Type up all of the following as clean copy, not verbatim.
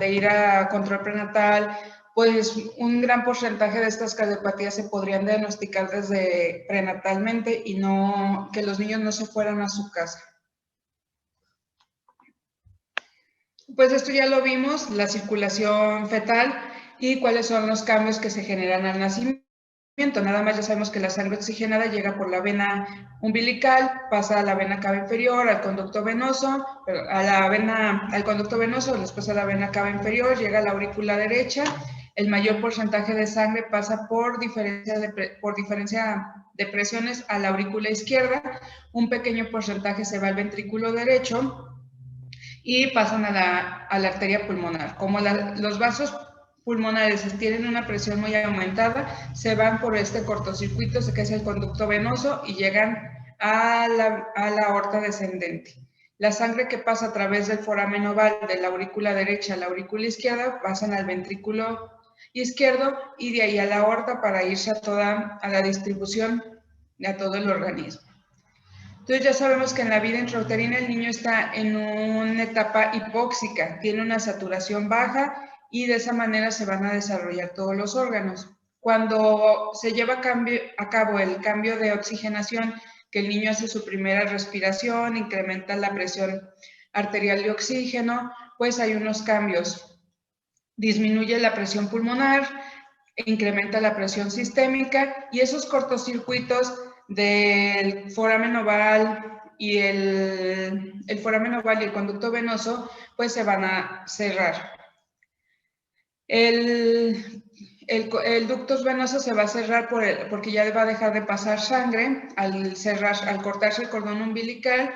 de ir a control prenatal, pues un gran porcentaje de estas cardiopatías se podrían diagnosticar desde prenatalmente y no que los niños no se fueran a su casa. Pues esto ya lo vimos, la circulación fetal y cuáles son los cambios que se generan al nacimiento. Nada más ya sabemos que la sangre oxigenada llega por la vena umbilical, pasa a la vena cava inferior, al conducto venoso, al conducto venoso, después a la vena cava inferior, llega a la aurícula derecha. El mayor porcentaje de sangre pasa por diferencia de presiones a la aurícula izquierda, un pequeño porcentaje se va al ventrículo derecho y pasan a la arteria pulmonar. Como los vasos pulmonares tienen una presión muy aumentada, se van por este cortocircuito, que es el conducto venoso, y llegan a la aorta descendente. La sangre que pasa a través del foramen oval de la aurícula derecha a la aurícula izquierda pasan al ventrículo izquierdo y de ahí a la aorta para irse a la distribución a todo el organismo. Entonces ya sabemos que en la vida intrauterina el niño está en una etapa hipóxica, tiene una saturación baja y de esa manera se van a desarrollar todos los órganos. Cuando se lleva a cabo el cambio de oxigenación, que el niño hace su primera respiración, incrementa la presión arterial de oxígeno, pues hay unos cambios. Disminuye la presión pulmonar, incrementa la presión sistémica y esos cortocircuitos del foramen oval y el foramen oval y el conducto venoso pues se van a cerrar. El ductus venoso se va a cerrar porque ya va a dejar de pasar sangre al cortarse el cordón umbilical.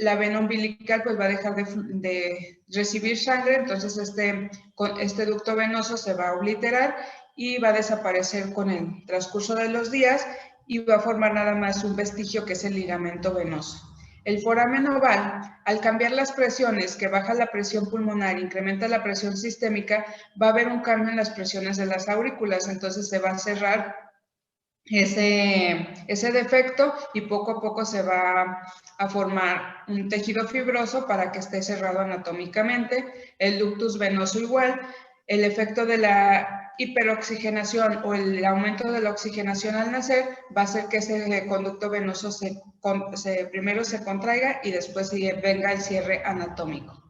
La vena umbilical pues va a dejar de recibir sangre, entonces este ducto venoso se va a obliterar y va a desaparecer con el transcurso de los días y va a formar nada más un vestigio que es el ligamento venoso. El foramen oval, al cambiar las presiones, que baja la presión pulmonar, incrementa la presión sistémica, va a haber un cambio en las presiones de las aurículas, entonces se va a cerrar ese defecto y poco a poco se va a formar un tejido fibroso para que esté cerrado anatómicamente. El ductus venoso igual, el efecto de la hiperoxigenación o el aumento de la oxigenación al nacer va a hacer que ese conducto venoso primero se contraiga y después venga el cierre anatómico.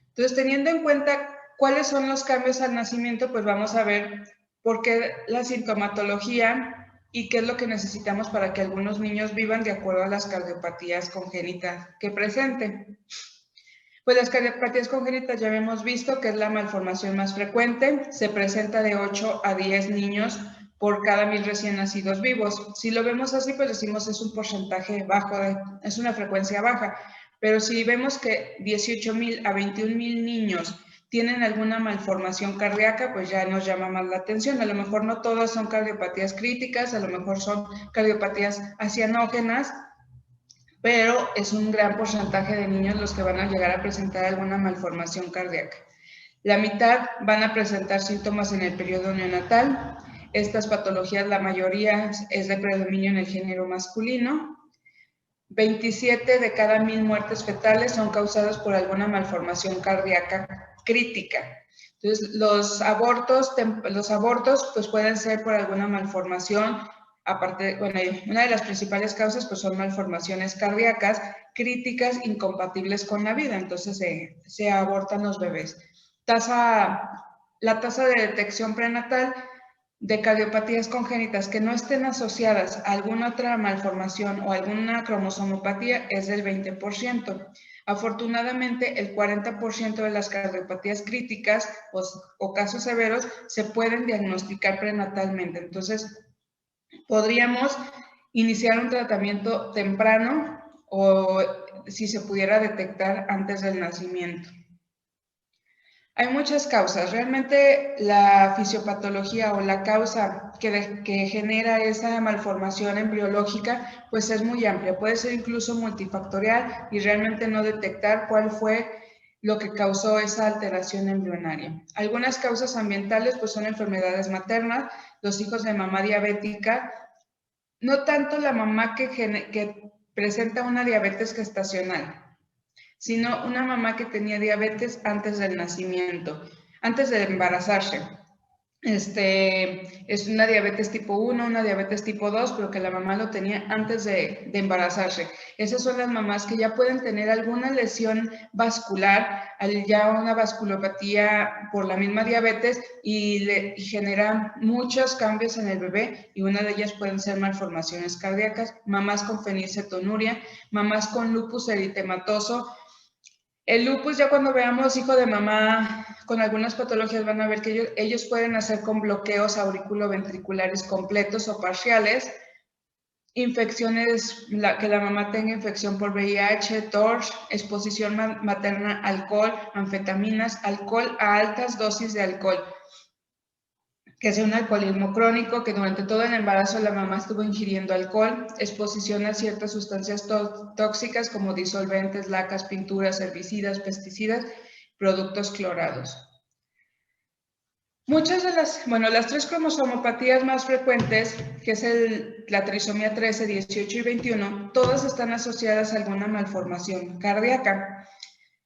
Entonces, teniendo en cuenta cuáles son los cambios al nacimiento, pues vamos a ver por qué la sintomatología y qué es lo que necesitamos para que algunos niños vivan de acuerdo a las cardiopatías congénitas que presenten. Pues las cardiopatías congénitas ya hemos visto que es la malformación más frecuente, se presenta de 8 a 10 niños por cada 1000 recién nacidos vivos. Si lo vemos así, pues decimos es un porcentaje bajo, es una frecuencia baja, pero si vemos que 18,000 a 21,000 niños tienen alguna malformación cardíaca, pues ya nos llama más la atención. A lo mejor no todas son cardiopatías críticas, a lo mejor son cardiopatías acianógenas, pero es un gran porcentaje de niños los que van a llegar a presentar alguna malformación cardíaca. La mitad van a presentar síntomas en el periodo neonatal. Estas patologías, la mayoría es de predominio en el género masculino. 27 de cada 1000 muertes fetales son causadas por alguna malformación cardíaca crítica. Entonces, los abortos pues pueden ser por alguna malformación. Aparte, bueno, una de las principales causas pues son malformaciones cardíacas críticas incompatibles con la vida, entonces se abortan los bebés. La tasa de detección prenatal de cardiopatías congénitas que no estén asociadas a alguna otra malformación o alguna cromosomopatía es del 20%. Afortunadamente, el 40% de las cardiopatías críticas o casos severos se pueden diagnosticar prenatalmente. Entonces, podríamos iniciar un tratamiento temprano o si se pudiera detectar antes del nacimiento. Hay muchas causas. Realmente la fisiopatología o la causa que genera esa malformación embriológica pues es muy amplia. Puede ser incluso multifactorial y realmente no detectar cuál fue lo que causó esa alteración embrionaria. Algunas causas ambientales pues son enfermedades maternas, los hijos de mamá diabética, no tanto la mamá que presenta una diabetes gestacional, sino una mamá que tenía diabetes antes del nacimiento, antes de embarazarse. Es una diabetes tipo 1, una diabetes tipo 2, pero que la mamá lo tenía antes de embarazarse. Esas son las mamás que ya pueden tener alguna lesión vascular, ya una vasculopatía por la misma diabetes y genera muchos cambios en el bebé, y una de ellas pueden ser malformaciones cardíacas, mamás con fenilcetonuria, mamás con lupus eritematoso. El lupus, ya cuando veamos hijo de mamá con algunas patologías, van a ver que ellos pueden hacer con bloqueos auriculoventriculares completos o parciales, infecciones, que la mamá tenga infección por VIH, TORCH, exposición materna a alcohol, anfetaminas, alcohol a altas dosis de alcohol, que sea un alcoholismo crónico, que durante todo el embarazo la mamá estuvo ingiriendo alcohol, exposición a ciertas sustancias tóxicas como disolventes, lacas, pinturas, herbicidas, pesticidas, productos clorados. Muchas de las 3 cromosomopatías más frecuentes, que es la trisomía 13, 18 y 21, todas están asociadas a alguna malformación cardíaca.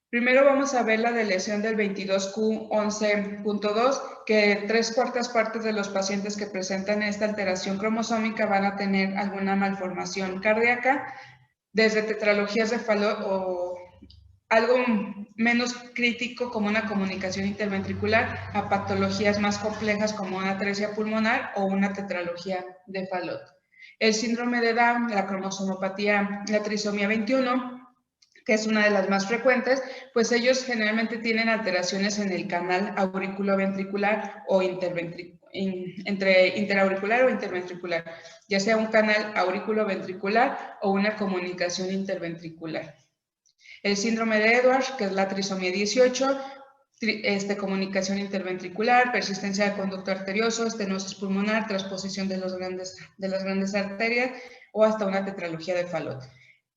Primero vamos a ver la de lesión del 22q11.2, que 3/4 partes de los pacientes que presentan esta alteración cromosómica van a tener alguna malformación cardíaca, desde tetralogías de Fallot o algo menos crítico como una comunicación interventricular, a patologías más complejas como una atresia pulmonar o una tetralogía de Fallot. El síndrome de Down, la cromosomopatía, la trisomía 21, que es una de las más frecuentes, pues ellos generalmente tienen alteraciones en el canal auriculoventricular o entre interauricular o interventricular, ya sea un canal auriculoventricular o una comunicación interventricular. El síndrome de Edwards, que es la trisomía 18, comunicación interventricular, persistencia del conducto arterioso, estenosis pulmonar, transposición de las grandes arterias o hasta una tetralogía de Fallot.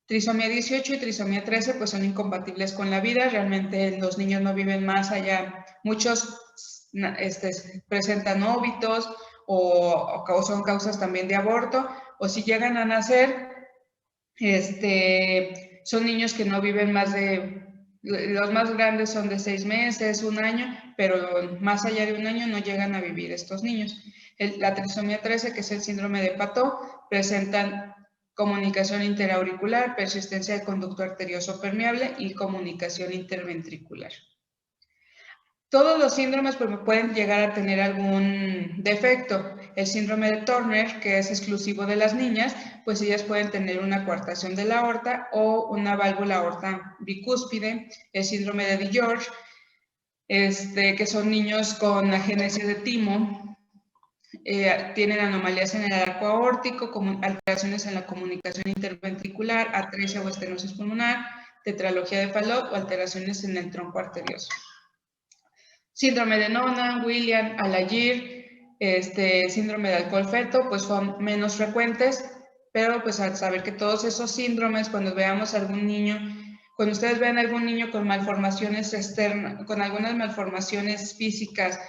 Trisomía 18 y trisomía 13 pues son incompatibles con la vida, realmente los niños no viven más allá, muchos presentan óbitos o son causas también de aborto, o si llegan a nacer, son niños que no viven más de, los más grandes son de 6 meses, 1 año, pero más allá de 1 año no llegan a vivir estos niños. La trisomía 13, que es el síndrome de Patot, presentan comunicación interauricular, persistencia de conducto arterioso permeable y comunicación interventricular. Todos los síndromes pueden llegar a tener algún defecto. El síndrome de Turner, que es exclusivo de las niñas, pues ellas pueden tener una coartación de la aorta o una válvula aorta bicúspide. El síndrome de DiGeorge, que son niños con agénesis de timo, tienen anomalías en el arco aórtico, como alteraciones en la comunicación interventricular, atresia o estenosis pulmonar, tetralogía de Fallot o alteraciones en el tronco arterioso. Síndrome de Noonan, Williams, Alayir, síndrome de alcohol feto, pues son menos frecuentes, pero pues al saber que todos esos síndromes, cuando veamos a algún niño, cuando ustedes vean a algún niño con malformaciones externas, con algunas malformaciones físicas,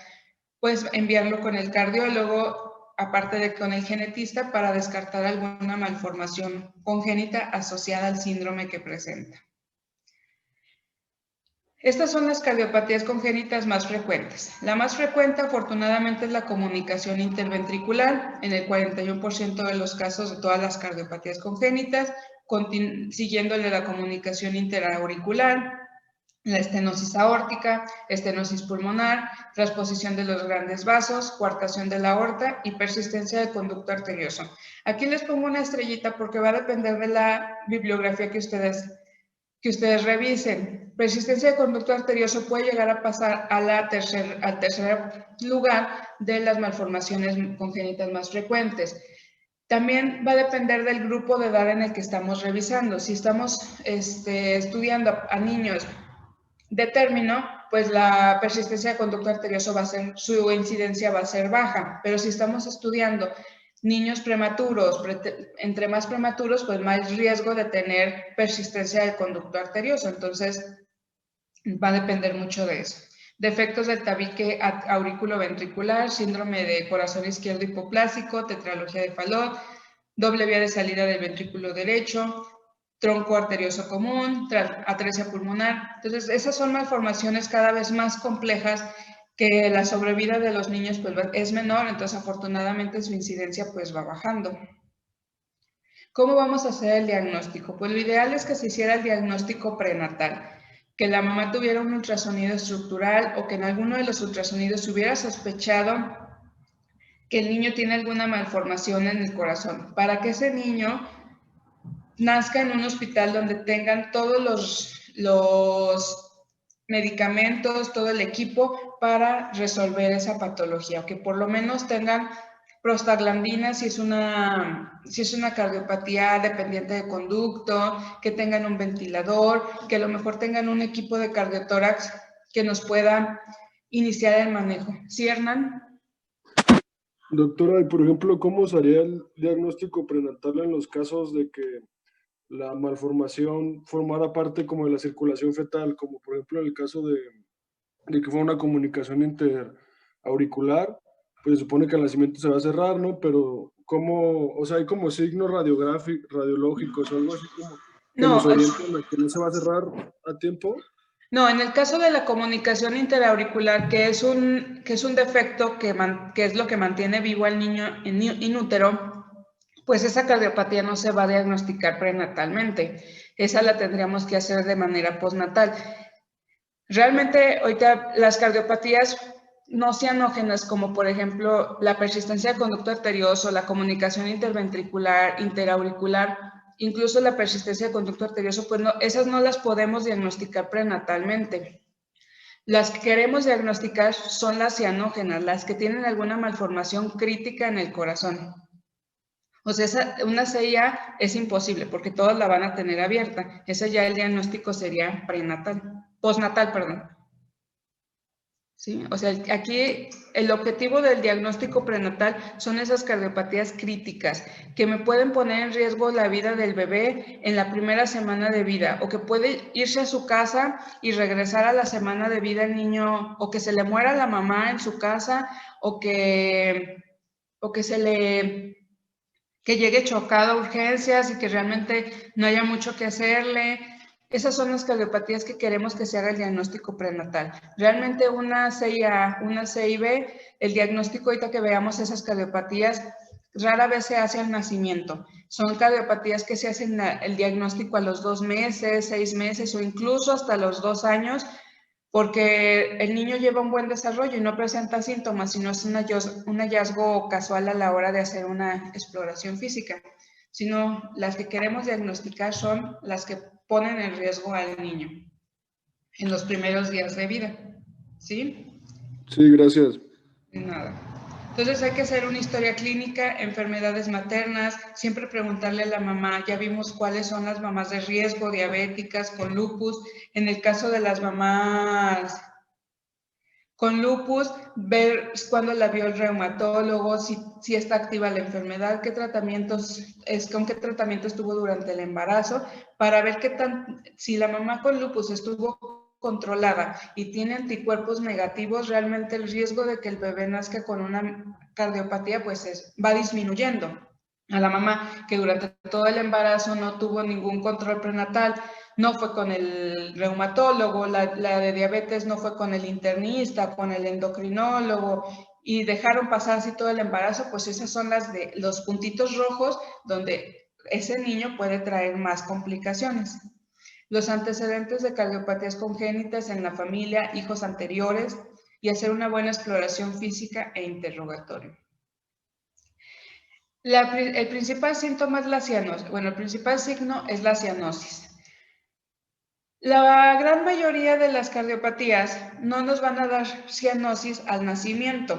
pues enviarlo con el cardiólogo, aparte de con el genetista, para descartar alguna malformación congénita asociada al síndrome que presenta. Estas son las cardiopatías congénitas más frecuentes. La más frecuente, afortunadamente, es la comunicación interventricular, en el 41% de los casos de todas las cardiopatías congénitas, siguiéndole la comunicación interauricular, la estenosis aórtica, estenosis pulmonar, transposición de los grandes vasos, coartación de la aorta y persistencia del conducto arterioso. Aquí les pongo una estrellita porque va a depender de la bibliografía que ustedes revisen. Persistencia de conducto arterioso puede llegar a pasar al tercer lugar de las malformaciones congénitas más frecuentes. También va a depender del grupo de edad en el que estamos revisando. Si estamos estudiando a niños de término, pues la persistencia de conducto arterioso su incidencia va a ser baja, pero si estamos estudiando niños prematuros, entre más prematuros, pues más riesgo de tener persistencia del conducto arterioso, entonces va a depender mucho de eso. Defectos del tabique auriculoventricular, síndrome de corazón izquierdo hipoplásico, tetralogía de Fallot, doble vía de salida del ventrículo derecho, tronco arterioso común, atresia pulmonar. Entonces, esas son malformaciones cada vez más complejas que la sobrevida de los niños pues, es menor, entonces afortunadamente su incidencia pues va bajando. ¿Cómo vamos a hacer el diagnóstico? Pues lo ideal es que se hiciera el diagnóstico prenatal, que la mamá tuviera un ultrasonido estructural o que en alguno de los ultrasonidos se hubiera sospechado que el niño tiene alguna malformación en el corazón, para que ese niño nazca en un hospital donde tengan todos los medicamentos, todo el equipo para resolver esa patología, o que por lo menos tengan prostaglandinas si es una cardiopatía dependiente de conducto, que tengan un ventilador, que a lo mejor tengan un equipo de cardiotórax que nos pueda iniciar el manejo. ¿Sí, Hernán? Doctora, y por ejemplo, ¿cómo sería el diagnóstico prenatal en los casos de que la malformación formara parte como de la circulación fetal, como por ejemplo en el caso de que fue una comunicación interauricular, pues se supone que al nacimiento se va a cerrar, ¿no? Pero ¿cómo, o sea, hay como signos radiológicos o algo así como que nos No, orienten a que no se va a cerrar a tiempo? no, en el caso de la comunicación interauricular, que es un defecto que es lo que mantiene vivo al niño in útero, pues esa cardiopatía no se va a diagnosticar prenatalmente. Esa la tendríamos que hacer de manera postnatal. Realmente, ahorita las cardiopatías no cianógenas, como por ejemplo la persistencia de conducto arterioso, la comunicación interventricular, interauricular, incluso la persistencia de conducto arterioso, pues no, esas no las podemos diagnosticar prenatalmente. Las que queremos diagnosticar son las cianógenas, las que tienen alguna malformación crítica en el corazón. O sea, una CIA es imposible porque todas la van a tener abierta. Ese ya el diagnóstico sería postnatal, perdón. ¿Sí? O sea, aquí el objetivo del diagnóstico prenatal son esas cardiopatías críticas que me pueden poner en riesgo la vida del bebé en la primera semana de vida, o que puede irse a su casa y regresar a la semana de vida el niño, o que se le muera la mamá en su casa, o que llegue chocado a urgencias y que realmente no haya mucho que hacerle. Esas son las cardiopatías que queremos que se haga el diagnóstico prenatal. Realmente una CIA, una CIB, el diagnóstico ahorita que veamos esas cardiopatías, rara vez se hace al nacimiento. Son cardiopatías que se hacen el diagnóstico a los 2 meses, 6 meses o incluso hasta los 2 años, porque el niño lleva un buen desarrollo y no presenta síntomas, sino es un hallazgo casual a la hora de hacer una exploración física, sino las que queremos diagnosticar son las que ponen en riesgo al niño en los primeros días de vida. ¿Sí? Sí, gracias. Nada. Entonces hay que hacer una historia clínica, enfermedades maternas, siempre preguntarle a la mamá, ya vimos cuáles son las mamás de riesgo, diabéticas, con lupus. En el caso de las mamás con lupus, ver cuándo la vio el reumatólogo, si está activa la enfermedad, con qué tratamiento estuvo durante el embarazo, para ver si la mamá con lupus estuvo controlada y tiene anticuerpos negativos, realmente el riesgo de que el bebé nazca con una cardiopatía pues va disminuyendo. A la mamá que durante todo el embarazo no tuvo ningún control prenatal, no fue con el reumatólogo, la de diabetes no fue con el internista, con el endocrinólogo, y dejaron pasar así todo el embarazo, pues esas son los puntitos rojos donde ese niño puede traer más complicaciones. Los antecedentes de cardiopatías congénitas en la familia, hijos anteriores, y hacer una buena exploración física e interrogatorio. El principal síntoma es la cianosis. Bueno, el principal signo es la cianosis. La gran mayoría de las cardiopatías no nos van a dar cianosis al nacimiento.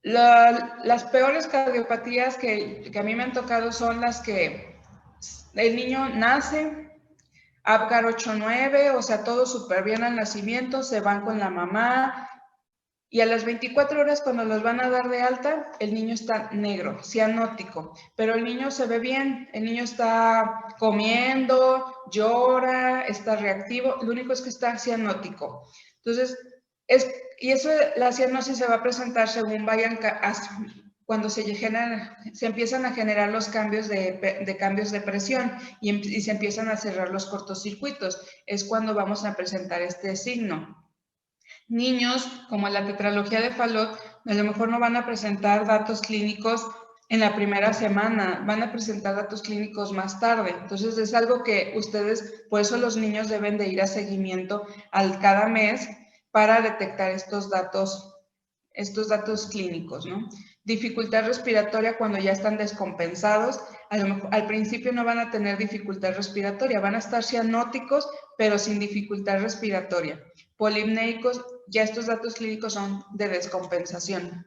Las peores cardiopatías que a mí me han tocado son las que el niño nace, Apgar 8-9, o sea, todo súper bien al nacimiento, se van con la mamá, y a las 24 horas cuando los van a dar de alta, el niño está negro, cianótico, pero el niño se ve bien, el niño está comiendo, llora, está reactivo, lo único es que está cianótico. Entonces, la cianosis se va a presentar según vayan cuando se empiezan a generar los cambios de cambios de presión y se empiezan a cerrar los cortocircuitos. Es cuando vamos a presentar este signo. Niños, como la tetralogía de Fallot, a lo mejor no van a presentar datos clínicos en la primera semana, van a presentar datos clínicos más tarde. Entonces es algo que ustedes, por eso los niños deben de ir a seguimiento cada mes para detectar estos datos clínicos, ¿no? Dificultad respiratoria cuando ya están descompensados. Al principio no van a tener dificultad respiratoria, van a estar cianóticos, pero sin dificultad respiratoria. Polipneicos, ya estos datos clínicos son de descompensación.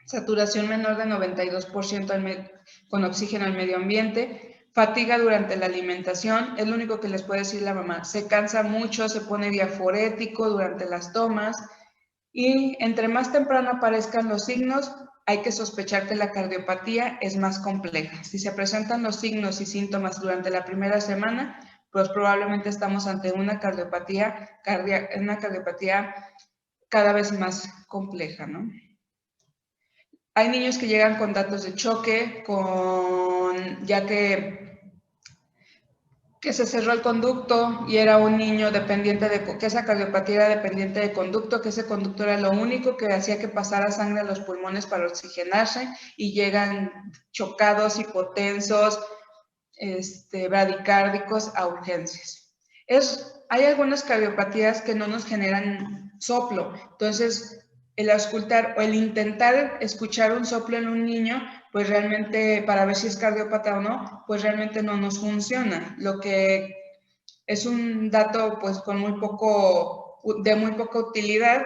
Saturación menor de 92% con oxígeno al medio ambiente. Fatiga durante la alimentación, es lo único que les puede decir la mamá. Se cansa mucho, se pone diaforético durante las tomas. Y entre más temprano aparezcan los signos, hay que sospechar que la cardiopatía es más compleja. Si se presentan los signos y síntomas durante la primera semana, pues probablemente estamos ante una cardiopatía cada vez más compleja, ¿no? Hay niños que llegan con datos de choque, ya que se cerró el conducto y era un niño dependiente que esa cardiopatía era dependiente de conducto, que ese conducto era lo único que hacía que pasara sangre a los pulmones para oxigenarse, y llegan chocados, hipotensos, bradicárdicos a urgencias. Hay algunas cardiopatías que no nos generan soplo, entonces el auscultar o el intentar escuchar un soplo en un niño, pues realmente para ver si es cardiópata o no, pues realmente no nos funciona. Lo que es un dato pues de muy poca utilidad.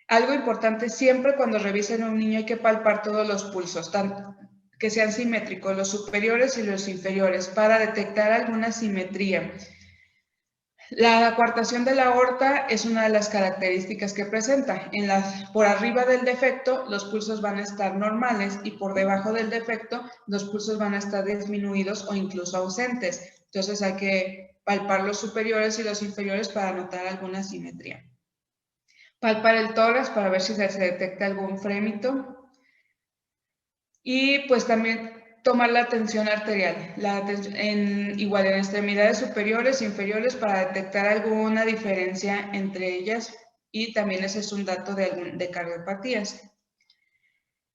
Algo importante, siempre cuando revisen a un niño hay que palpar todos los pulsos, tanto que sean simétricos, los superiores y los inferiores, para detectar alguna simetría. La coartación de la aorta es una de las características que presenta. Por arriba del defecto, los pulsos van a estar normales, y por debajo del defecto, los pulsos van a estar disminuidos o incluso ausentes. Entonces hay que palpar los superiores y los inferiores para notar alguna simetría. Palpar el tórax para ver si se detecta algún frémito. Y pues también tomar la tensión arterial, igual en extremidades superiores e inferiores, para detectar alguna diferencia entre ellas, y también ese es un dato de cardiopatías.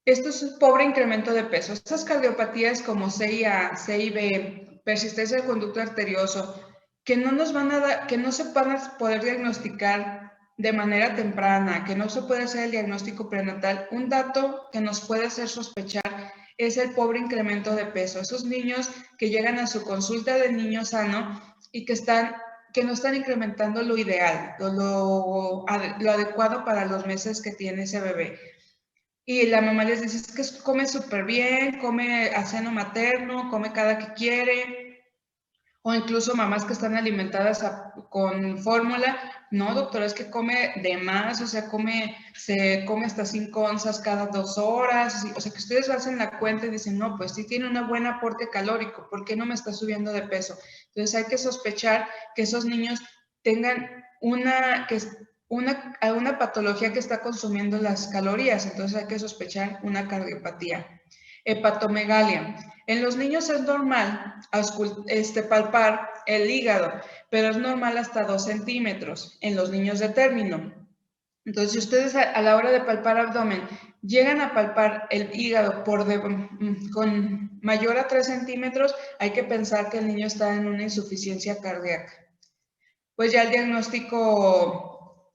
Esto es un pobre incremento de peso. Estas cardiopatías como CIA, CIB, persistencia del conducto arterioso, que no se van a poder diagnosticar de manera temprana, que no se puede hacer el diagnóstico prenatal. Un dato que nos puede hacer sospechar es el pobre incremento de peso. Esos niños que llegan a su consulta de niño sano y que no están incrementando lo ideal, lo adecuado para los meses que tiene ese bebé. Y la mamá les dice, es que come súper bien, come a seno materno, come cada que quiere. O incluso mamás que están alimentadas con fórmula. No, doctora, es que come de más, o sea, se come hasta 5 onzas cada 2 horas. O sea, que ustedes hacen la cuenta y dicen, no, pues sí tiene un buen aporte calórico, ¿por qué no me está subiendo de peso? Entonces hay que sospechar que esos niños tengan alguna patología que está consumiendo las calorías. Entonces hay que sospechar una cardiopatía. Hepatomegalia. En los niños es normal palpar el hígado, pero es normal hasta 2 centímetros en los niños de término. Entonces, si ustedes a la hora de palpar abdomen llegan a palpar el hígado con mayor a 3 centímetros, hay que pensar que el niño está en una insuficiencia cardíaca. Pues ya el diagnóstico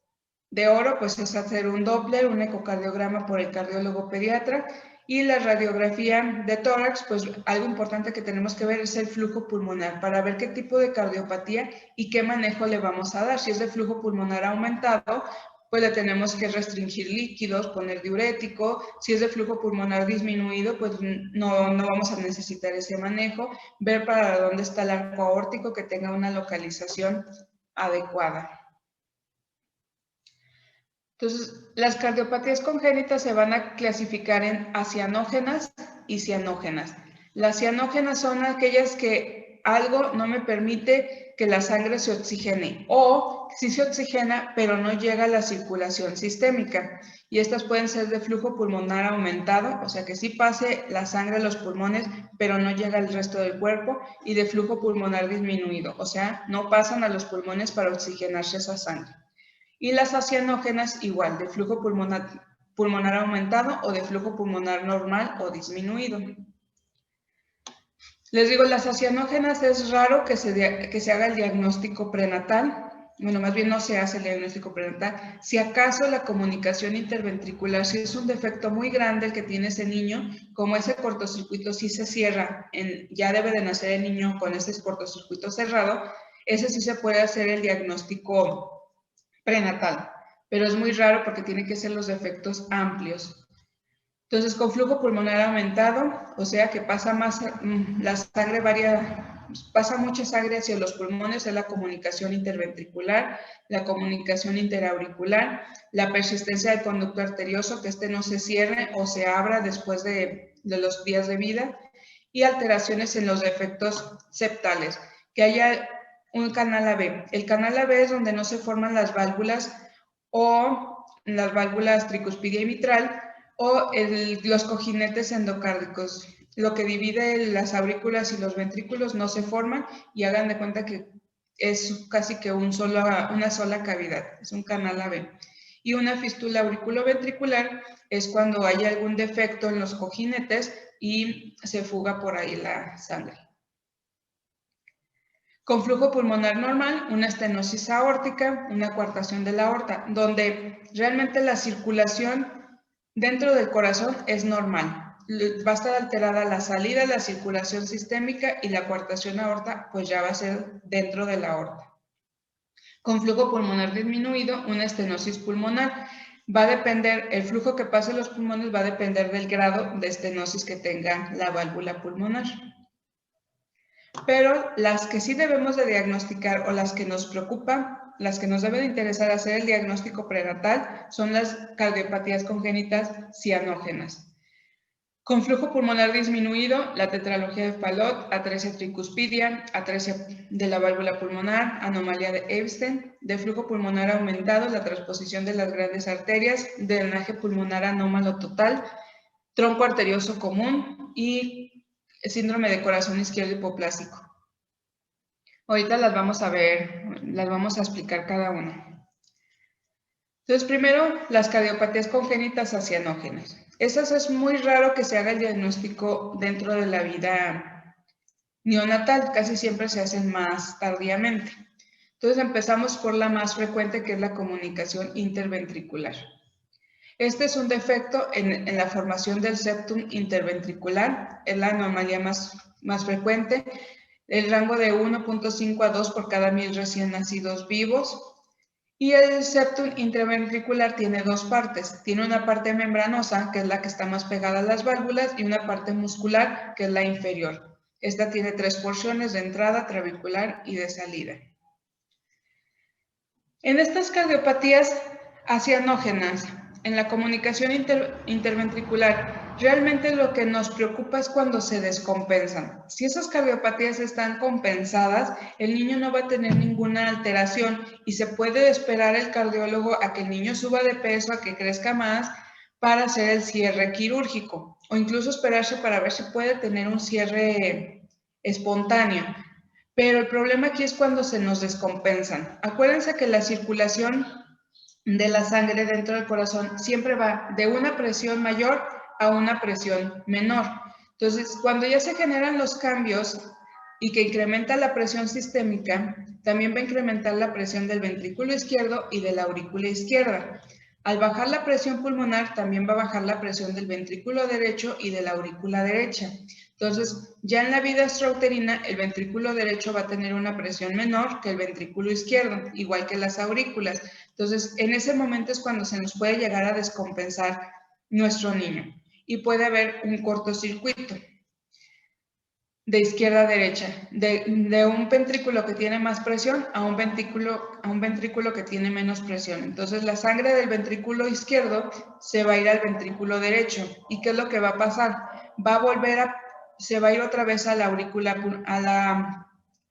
de oro pues es hacer un Doppler, un ecocardiograma por el cardiólogo pediatra. Y la radiografía de tórax, pues algo importante que tenemos que ver es el flujo pulmonar, para ver qué tipo de cardiopatía y qué manejo le vamos a dar. Si es de flujo pulmonar aumentado, pues le tenemos que restringir líquidos, poner diurético. Si es de flujo pulmonar disminuido, pues no vamos a necesitar ese manejo. Ver para dónde está el arco aórtico, que tenga una localización adecuada. Entonces, las cardiopatías congénitas se van a clasificar en acianógenas y cianógenas. Las cianógenas son aquellas que algo no me permite que la sangre se oxigene, o sí se oxigena, pero no llega a la circulación sistémica. Y estas pueden ser de flujo pulmonar aumentado, o sea que sí pase la sangre a los pulmones, pero no llega al resto del cuerpo, y de flujo pulmonar disminuido, o sea, no pasan a los pulmones para oxigenarse esa sangre. Y las acianógenas igual, de flujo pulmonar aumentado o de flujo pulmonar normal o disminuido. Les digo, las acianógenas es raro que se haga el diagnóstico prenatal. Bueno, más bien no se hace el diagnóstico prenatal. Si acaso la comunicación interventricular, si es un defecto muy grande el que tiene ese niño, como ese cortocircuito sí se cierra, ya debe de nacer el niño con ese cortocircuito cerrado, ese sí se puede hacer el diagnóstico prenatal, pero es muy raro porque tiene que ser los defectos amplios. Entonces, con flujo pulmonar aumentado, o sea que pasa más, la sangre pasa mucha sangre hacia los pulmones, es la comunicación interventricular, la comunicación interauricular, la persistencia del conducto arterioso, que este no se cierre o se abra después de los días de vida, y alteraciones en los defectos septales, que haya un canal AB. El canal AB es donde no se forman las válvulas o las válvulas tricuspidia y mitral, o los cojinetes endocárdicos. Lo que divide las aurículas y los ventrículos no se forman, y hagan de cuenta que es casi que una sola cavidad, es un canal AB. Y una fístula auriculoventricular es cuando hay algún defecto en los cojinetes y se fuga por ahí la sangre. Con flujo pulmonar normal, una estenosis aórtica, una coartación de la aorta, donde realmente la circulación dentro del corazón es normal. Va a estar alterada la salida, la circulación sistémica, y la coartación aorta pues ya va a ser dentro de la aorta. Con flujo pulmonar disminuido, una estenosis pulmonar. Va a depender, el flujo que pase en los pulmones va a depender del grado de estenosis que tenga la válvula pulmonar. Pero las que sí debemos de diagnosticar, o las que nos preocupan, las que nos debe de interesar hacer el diagnóstico prenatal, son las cardiopatías congénitas cianógenas. Con flujo pulmonar disminuido, la tetralogía de Fallot, atresia tricuspidia, atresia de la válvula pulmonar, anomalía de Ebstein, de flujo pulmonar aumentado, la transposición de las grandes arterias, drenaje pulmonar anómalo total, tronco arterioso común y síndrome de corazón izquierdo hipoplásico. Ahorita las vamos a ver, las vamos a explicar cada una. Entonces, primero, las cardiopatías congénitas cianógenas. Esas es muy raro que se haga el diagnóstico dentro de la vida neonatal, casi siempre se hacen más tardíamente. Entonces, empezamos por la más frecuente, que es la comunicación interventricular. Este es un defecto en la formación del septum interventricular, es la anomalía más frecuente, el rango de 1.5 a 2 por cada 1000 recién nacidos vivos. Y el septum interventricular tiene dos partes. Tiene una parte membranosa, que es la que está más pegada a las válvulas, y una parte muscular, que es la inferior. Esta tiene 3 porciones: de entrada, trabecular y de salida. En estas cardiopatías cianógenas, en la comunicación interventricular, realmente lo que nos preocupa es cuando se descompensan. Si esas cardiopatías están compensadas, el niño no va a tener ninguna alteración, y se puede esperar el cardiólogo a que el niño suba de peso, a que crezca más, para hacer el cierre quirúrgico, o incluso esperarse para ver si puede tener un cierre espontáneo. Pero el problema aquí es cuando se nos descompensan. Acuérdense que la circulación de la sangre dentro del corazón siempre va de una presión mayor a una presión menor. Entonces, cuando ya se generan los cambios y que incrementa la presión sistémica, también va a incrementar la presión del ventrículo izquierdo y de la aurícula izquierda. Al bajar la presión pulmonar, también va a bajar la presión del ventrículo derecho y de la aurícula derecha. Entonces, ya en la vida extrauterina, el ventrículo derecho va a tener una presión menor que el ventrículo izquierdo, igual que las aurículas. Entonces, en ese momento es cuando se nos puede llegar a descompensar nuestro niño, y puede haber un cortocircuito de izquierda a derecha, de un ventrículo que tiene más presión a un ventrículo que tiene menos presión. Entonces, la sangre del ventrículo izquierdo se va a ir al ventrículo derecho. ¿Y qué es lo que va a pasar? Se va a ir otra vez a la aurícula, a la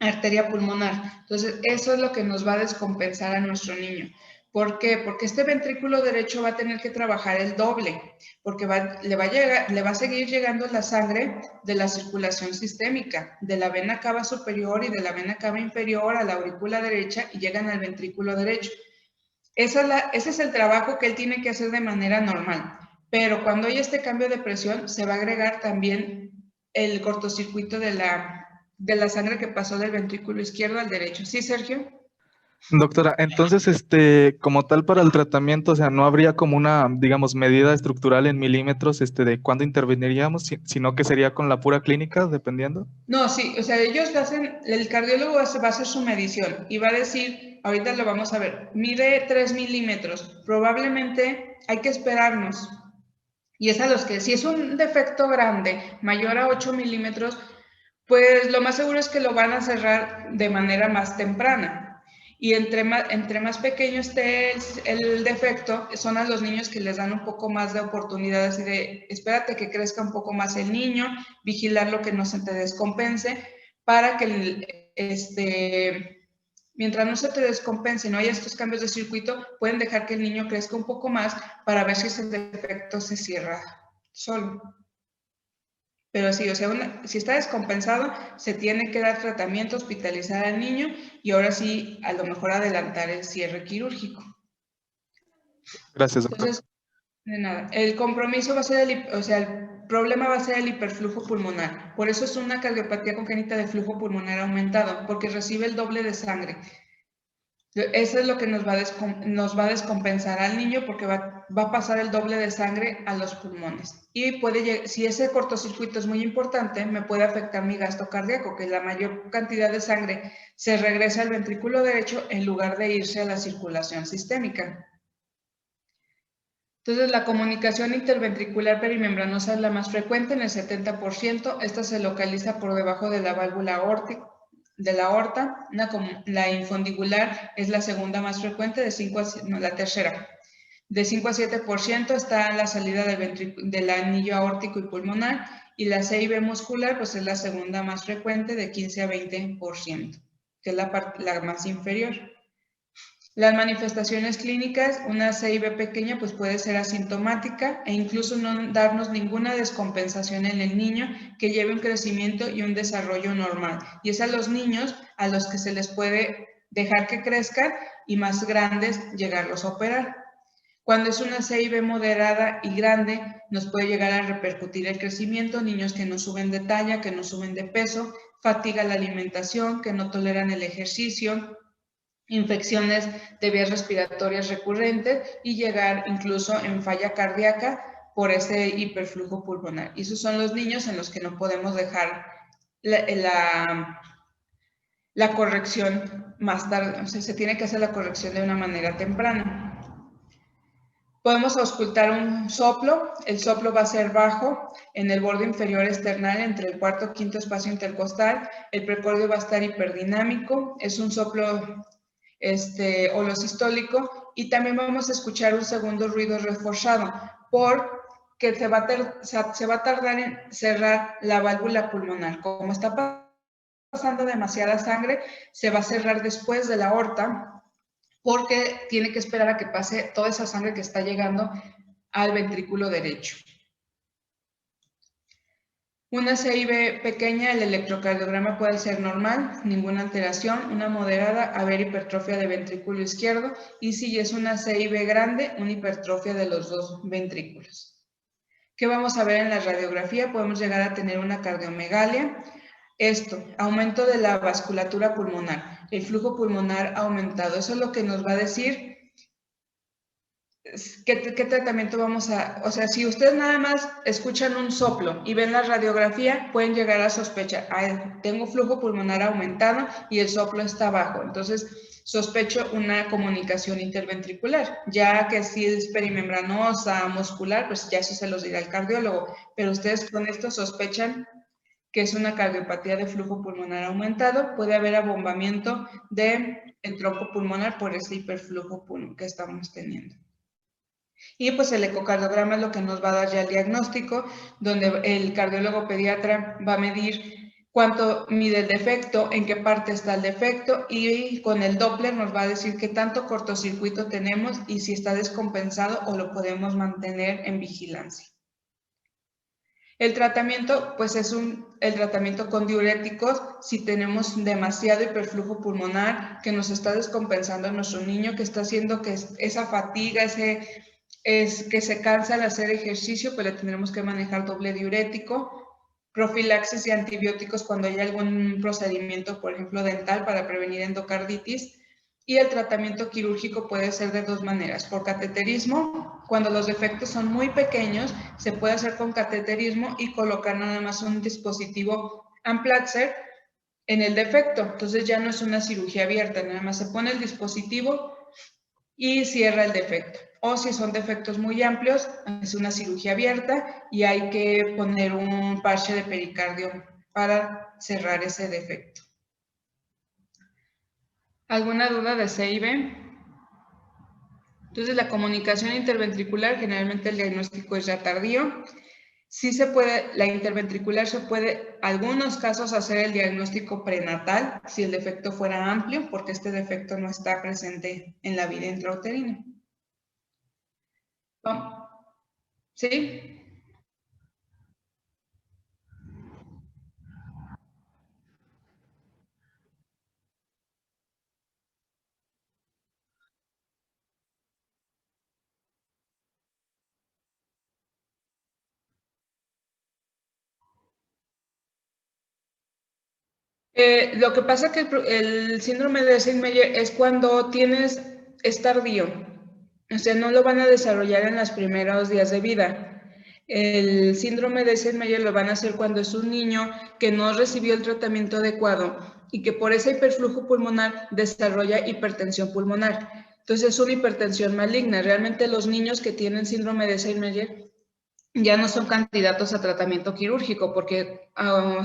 arteria pulmonar. Entonces, eso es lo que nos va a descompensar a nuestro niño. ¿Por qué? Porque este ventrículo derecho va a tener que trabajar el doble, porque le va a seguir llegando la sangre de la circulación sistémica, de la vena cava superior y de la vena cava inferior a la aurícula derecha y llegan al ventrículo derecho. Ese es el trabajo que él tiene que hacer de manera normal. Pero cuando hay este cambio de presión, se va a agregar también el cortocircuito de la sangre que pasó del ventrículo izquierdo al derecho. ¿Sí, Sergio? Doctora, entonces, como tal para el tratamiento, o sea, no habría como una, digamos, medida estructural en milímetros, de cuándo interveniríamos, sino que sería con la pura clínica, dependiendo. No, sí, o sea, ellos hacen, el cardiólogo va a hacer su medición y va a decir, ahorita lo vamos a ver, mide 3 milímetros, probablemente hay que esperarnos. Y es a los que, si es un defecto grande, mayor a 8 milímetros, pues lo más seguro es que lo van a cerrar de manera más temprana. Y entre más pequeño esté el defecto, son a los niños que les dan un poco más de oportunidades y de espérate que crezca un poco más el niño, vigilar lo que no se te descompense, para que mientras no se te descompense, no haya estos cambios de circuito, pueden dejar que el niño crezca un poco más para ver si ese defecto se cierra solo. Pero sí, o sea, si está descompensado, se tiene que dar tratamiento, hospitalizar al niño y ahora sí, a lo mejor adelantar el cierre quirúrgico. Gracias, doctor. Entonces, de nada. El compromiso va a ser, el problema va a ser el hiperflujo pulmonar. Por eso es una cardiopatía congénita de flujo pulmonar aumentado, porque recibe el doble de sangre. Eso es lo que nos va a descompensar al niño porque va a pasar el doble de sangre a los pulmones. Y si ese cortocircuito es muy importante, me puede afectar mi gasto cardíaco, que la mayor cantidad de sangre se regresa al ventrículo derecho en lugar de irse a la circulación sistémica. Entonces, la comunicación interventricular perimembranosa es la más frecuente en el 70%. Esta se localiza por debajo de la válvula aórtica, de la aorta. La infundibular es la segunda más frecuente, la tercera. De 5 a 7% está en la salida del anillo aórtico y pulmonar, y la CIB muscular pues es la segunda más frecuente, de 15 a 20%, que es la más inferior. Las manifestaciones clínicas, una CIB pequeña pues puede ser asintomática e incluso no darnos ninguna descompensación en el niño, que lleve un crecimiento y un desarrollo normal. Y es a los niños a los que se les puede dejar que crezcan y más grandes llegarlos a operar. Cuando es una CIB moderada y grande, nos puede llegar a repercutir el crecimiento, niños que no suben de talla, que no suben de peso, fatiga la alimentación, que no toleran el ejercicio, infecciones de vías respiratorias recurrentes y llegar incluso en falla cardíaca por ese hiperflujo pulmonar. Y esos son los niños en los que no podemos dejar la corrección más tarde, o sea, se tiene que hacer la corrección de una manera temprana. Podemos auscultar un soplo. El soplo va a ser bajo en el borde inferior external entre el cuarto y quinto espacio intercostal. El precordio va a estar hiperdinamico. Es un soplo holosistólico, y también vamos a escuchar un segundo ruido reforzado porque se va a tardar en cerrar la válvula pulmonar. Como está pasando demasiada sangre, se va a cerrar después de la aorta porque tiene que esperar a que pase toda esa sangre que está llegando al ventrículo derecho. Una CIB pequeña, el electrocardiograma puede ser normal, ninguna alteración, una moderada, haber hipertrofia de ventrículo izquierdo, y si es una CIB grande, una hipertrofia de los dos ventrículos. ¿Qué vamos a ver en la radiografía? Podemos llegar a tener una cardiomegalia. Esto, aumento de la vasculatura pulmonar, el flujo pulmonar aumentado. Eso es lo que nos va a decir ¿qué tratamiento vamos a...? O sea, si ustedes nada más escuchan un soplo y ven la radiografía, pueden llegar a sospechar, tengo flujo pulmonar aumentado y el soplo está bajo. Entonces, sospecho una comunicación interventricular. Ya que si es perimembranosa, muscular, pues ya eso se los dirá el cardiólogo. Pero ustedes con esto sospechan que es una cardiopatía de flujo pulmonar aumentado. Puede haber abombamiento del tronco pulmonar por ese hiperflujo que estamos teniendo. Y pues el ecocardiograma es lo que nos va a dar ya el diagnóstico, donde el cardiólogo pediatra va a medir cuánto mide el defecto, en qué parte está el defecto, y con el Doppler nos va a decir qué tanto cortocircuito tenemos y si está descompensado o lo podemos mantener en vigilancia. El tratamiento, pues es el tratamiento con diuréticos si tenemos demasiado hiperflujo pulmonar que nos está descompensando a nuestro niño, que está haciendo que esa fatiga, que se cansa al hacer ejercicio, pues le tendremos que manejar doble diurético. Profilaxis y antibióticos cuando hay algún procedimiento, por ejemplo, dental para prevenir endocarditis. Y el tratamiento quirúrgico puede ser de dos maneras, por cateterismo, cuando los defectos son muy pequeños, se puede hacer con cateterismo y colocar nada más un dispositivo Amplatzer en el defecto. Entonces ya no es una cirugía abierta, nada más se pone el dispositivo y cierra el defecto. O si son defectos muy amplios, es una cirugía abierta y hay que poner un parche de pericardio para cerrar ese defecto. ¿Alguna duda de CIB? Entonces, la comunicación interventricular, generalmente el diagnóstico es ya tardío. Sí se puede, la interventricular se puede, en algunos casos, hacer el diagnóstico prenatal, si el defecto fuera amplio, porque este defecto no está presente en la vida intrauterina. ¿Sí? Lo que pasa es que el síndrome de Eisenmenger es cuando es tardío. O sea, no lo van a desarrollar en los primeros días de vida. El síndrome de Eisenmenger lo van a hacer cuando es un niño que no recibió el tratamiento adecuado y que por ese hiperflujo pulmonar desarrolla hipertensión pulmonar. Entonces es una hipertensión maligna. Realmente los niños que tienen síndrome de Eisenmenger ya no son candidatos a tratamiento quirúrgico porque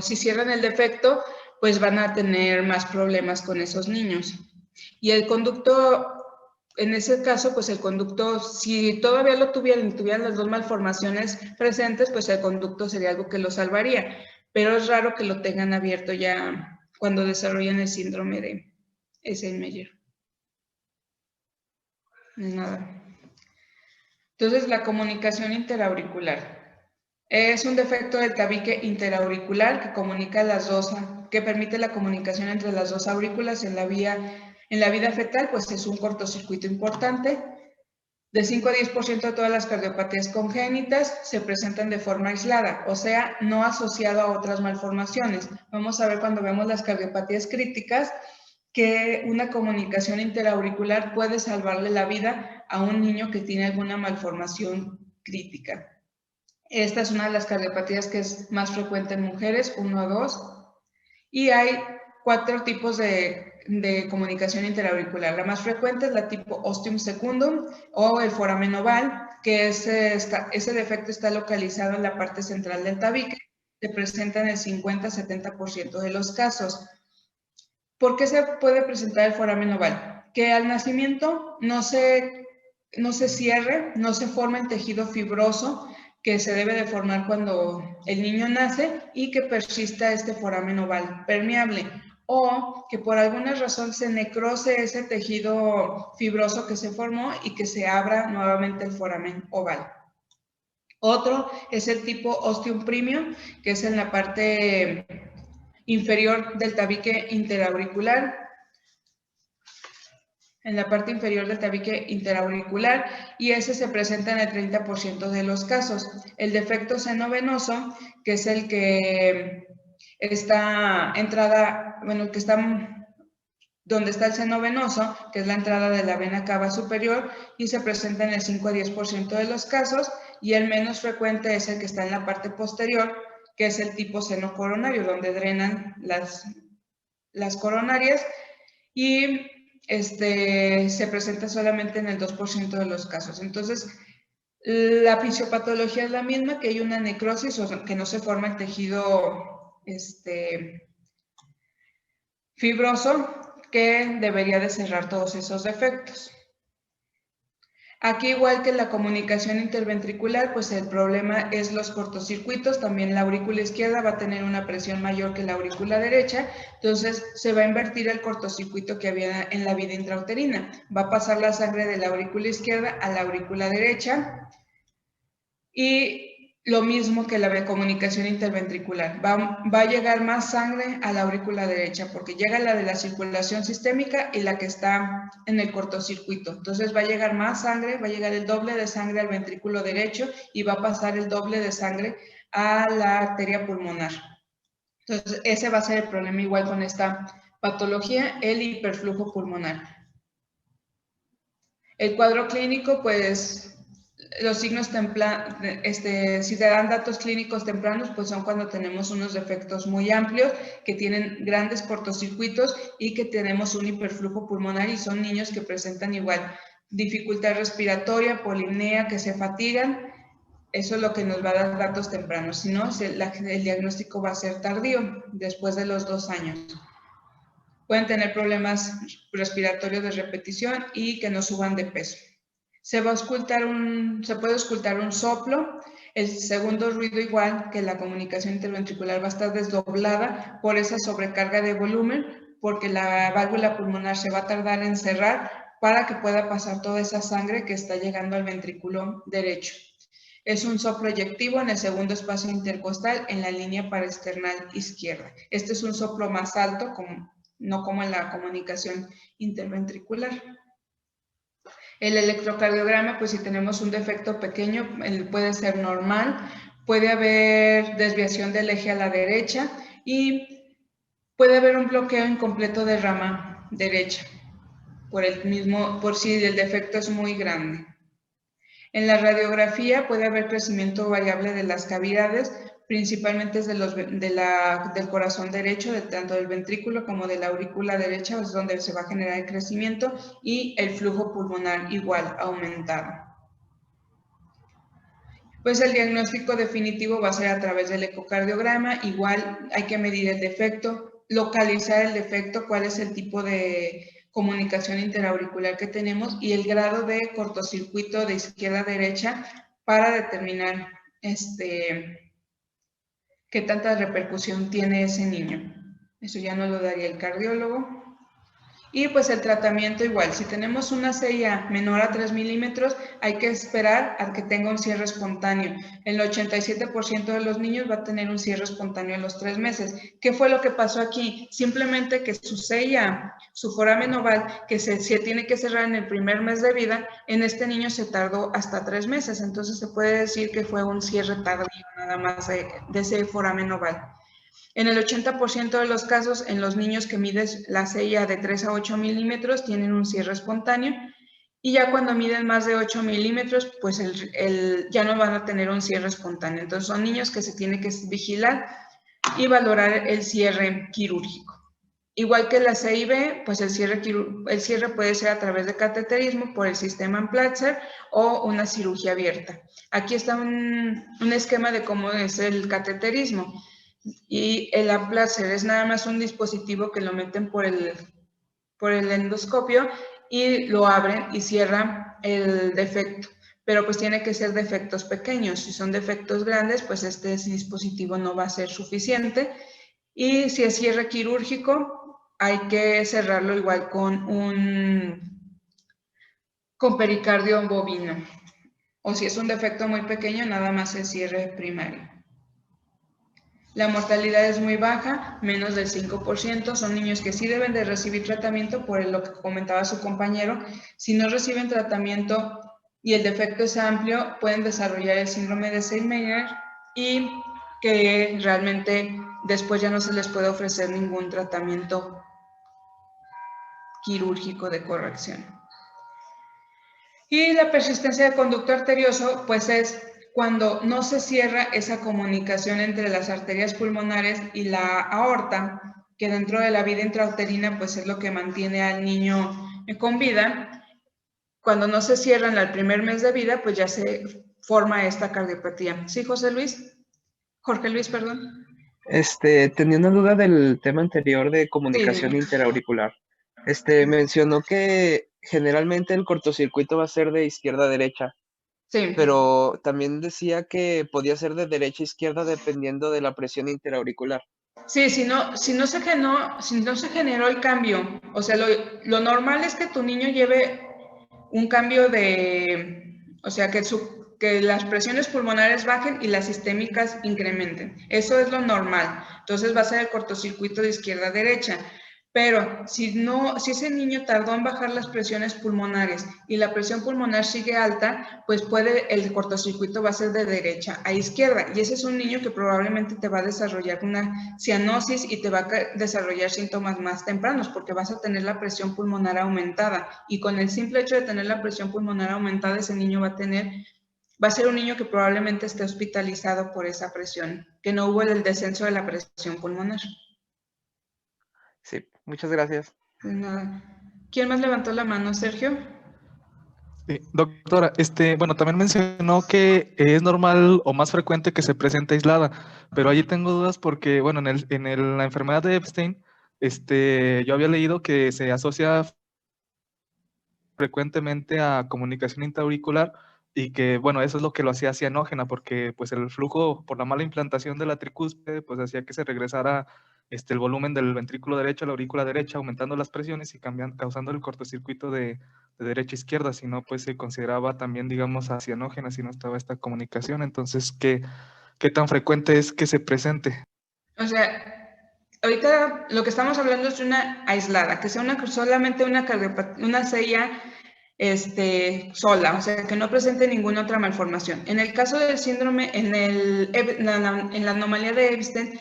si cierran el defecto, pues van a tener más problemas con esos niños. Y el conducto, en ese caso, pues el conducto, si todavía lo tuvieran las dos malformaciones presentes, pues el conducto sería algo que lo salvaría. Pero es raro que lo tengan abierto ya cuando desarrollan el síndrome de Eisenmenger. Nada. Entonces, la comunicación interauricular. Es un defecto del tabique interauricular que comunica que permite la comunicación entre las dos aurículas en la vida fetal, pues es un cortocircuito importante. De 5 a 10% de todas las cardiopatías congénitas se presentan de forma aislada, o sea, no asociado a otras malformaciones. Vamos a ver cuando vemos las cardiopatías críticas que una comunicación interauricular puede salvarle la vida a un niño que tiene alguna malformación crítica. Esta es una de las cardiopatías que es más frecuente en mujeres, 1 o 2, y hay 4 tipos de comunicación interauricular. La más frecuente es la tipo ostium secundum o el foramen oval, que ese defecto está localizado en la parte central del tabique, se presenta en el 50-70% de los casos. ¿Por qué se puede presentar el foramen oval? Que al nacimiento no se cierre, no se forme el tejido fibroso que se debe de formar cuando el niño nace y que persista este foramen oval permeable, o que por alguna razón se necrose ese tejido fibroso que se formó y que se abra nuevamente el foramen oval. Otro es el tipo ostium premium, que es en la parte inferior del tabique interauricular, y ese se presenta en el 30% de los casos. El defecto senovenoso, que es el que está donde está el seno venoso, que es la entrada de la vena cava superior, y se presenta en el 5 a 10% de los casos, y el menos frecuente es el que está en la parte posterior, que es el tipo seno coronario, donde drenan las coronarias, y se presenta solamente en el 2% de los casos. Entonces, la fisiopatología es la misma, que hay una necrosis o que no se forma el tejido fibroso que debería de cerrar todos esos defectos. Aquí, igual que la comunicación interventricular, pues el problema es los cortocircuitos. También la aurícula izquierda va a tener una presión mayor que la aurícula derecha, entonces se va a invertir el cortocircuito que había en la vía intrauterina. Va a pasar la sangre de la aurícula izquierda a la aurícula derecha y lo mismo que la comunicación interventricular. Va a llegar más sangre a la aurícula derecha porque llega la de la circulación sistémica y la que está en el cortocircuito. Entonces va a llegar más sangre, va a llegar el doble de sangre al ventrículo derecho y va a pasar el doble de sangre a la arteria pulmonar. Entonces ese va a ser el problema igual con esta patología, el hiperflujo pulmonar. El cuadro clínico, pues los signos si te dan datos clínicos tempranos, pues son cuando tenemos unos defectos muy amplios, que tienen grandes cortocircuitos y que tenemos un hiperflujo pulmonar, y son niños que presentan igual dificultad respiratoria, polipnea, que se fatigan. Eso es lo que nos va a dar datos tempranos. Si no, el diagnóstico va a ser tardío, después de los 2 años. Pueden tener problemas respiratorios de repetición y que no suban de peso. Se puede auscultar un soplo. El segundo ruido, igual que la comunicación interventricular, va a estar desdoblada por esa sobrecarga de volumen, porque la válvula pulmonar se va a tardar en cerrar para que pueda pasar toda esa sangre que está llegando al ventrículo derecho. Es un soplo eyectivo en el segundo espacio intercostal en la línea paraesternal izquierda. Este es un soplo más alto, no como en la comunicación interventricular. El electrocardiograma, pues si tenemos un defecto pequeño, puede ser normal, puede haber desviación del eje a la derecha y puede haber un bloqueo incompleto de rama derecha, por si el defecto es muy grande. En la radiografía puede haber crecimiento variable de las cavidades, principalmente del corazón derecho, tanto del ventrículo como de la aurícula derecha, es donde se va a generar el crecimiento, y el flujo pulmonar igual aumentado. Pues el diagnóstico definitivo va a ser a través del ecocardiograma. Igual hay que medir el defecto, localizar el defecto, cuál es el tipo de comunicación interauricular que tenemos y el grado de cortocircuito de izquierda a derecha para determinar qué tanta repercusión tiene ese niño. Eso ya no lo daría el cardiólogo. Y pues el tratamiento igual, si tenemos una CIA menor a 3 milímetros, hay que esperar a que tenga un cierre espontáneo. El 87% de los niños va a tener un cierre espontáneo en los 3 meses. ¿Qué fue lo que pasó aquí? Simplemente que su CIA, su foramen oval, que se tiene que cerrar en el primer mes de vida, en este niño se tardó hasta 3 meses. Entonces se puede decir que fue un cierre tardío nada más de ese foramen oval. En el 80% de los casos, en los niños que miden la CIA de 3 a 8 milímetros, tienen un cierre espontáneo, y ya cuando miden más de 8 milímetros, pues ya no van a tener un cierre espontáneo. Entonces son niños que se tiene que vigilar y valorar el cierre quirúrgico. Igual que la CIB, pues el cierre puede ser a través de cateterismo por el sistema Amplatzer o una cirugía abierta. Aquí está un esquema de cómo es el cateterismo. Y el Amplatzer es nada más un dispositivo que lo meten por el endoscopio y lo abren y cierran el defecto. Pero pues tiene que ser defectos pequeños. Si son defectos grandes, pues este dispositivo no va a ser suficiente. Y si es cierre quirúrgico, hay que cerrarlo igual con pericardio bovino. O si es un defecto muy pequeño, nada más el cierre primario. La mortalidad es muy baja, menos del 5%. Son niños que sí deben de recibir tratamiento, por lo que comentaba su compañero. Si no reciben tratamiento y el defecto es amplio, pueden desarrollar el síndrome de Seidmeyer y que realmente después ya no se les puede ofrecer ningún tratamiento quirúrgico de corrección. Y la persistencia de conducto arterioso, pues es cuando no se cierra esa comunicación entre las arterias pulmonares y la aorta, que dentro de la vida intrauterina pues es lo que mantiene al niño con vida. Cuando no se cierran al primer mes de vida, pues ya se forma esta cardiopatía. ¿Sí, Jorge Luis, perdón. Tenía una duda del tema anterior de comunicación Sí. interauricular. Mencionó que generalmente el cortocircuito va a ser de izquierda a derecha, Sí. pero también decía que podía ser de derecha a izquierda dependiendo de la presión interauricular. Sí, si no se generó el cambio, o sea, lo normal es que tu niño lleve un cambio o sea, que las presiones pulmonares bajen y las sistémicas incrementen. Eso es lo normal. Entonces va a ser el cortocircuito de izquierda a derecha. Pero si ese niño tardó en bajar las presiones pulmonares y la presión pulmonar sigue alta, pues el cortocircuito va a ser de derecha a izquierda. Y ese es un niño que probablemente te va a desarrollar una cianosis y te va a desarrollar síntomas más tempranos porque vas a tener la presión pulmonar aumentada. Y con el simple hecho de tener la presión pulmonar aumentada, ese niño va a ser un niño que probablemente esté hospitalizado por esa presión, que no hubo el descenso de la presión pulmonar. Sí, muchas gracias. De nada. ¿Quién más levantó la mano, Sergio? Sí, doctora, bueno, también mencionó que es normal o más frecuente que se presente aislada, pero allí tengo dudas porque, bueno, la enfermedad de Epstein, yo había leído que se asocia frecuentemente a comunicación intraauricular y que, bueno, eso es lo que lo hacía cianógena, porque pues el flujo por la mala implantación de la tricúspide, pues hacía que se regresara el volumen del ventrículo derecho a la aurícula derecha, aumentando las presiones y causando el cortocircuito de derecha a izquierda, si no, pues se consideraba también, digamos, cianógena si no estaba esta comunicación. Entonces, ¿qué tan frecuente es que se presente? O sea, ahorita lo que estamos hablando es de una aislada, que sea solamente una CIA sola, o sea, que no presente ninguna otra malformación. En el caso del síndrome, en la anomalía de Epstein,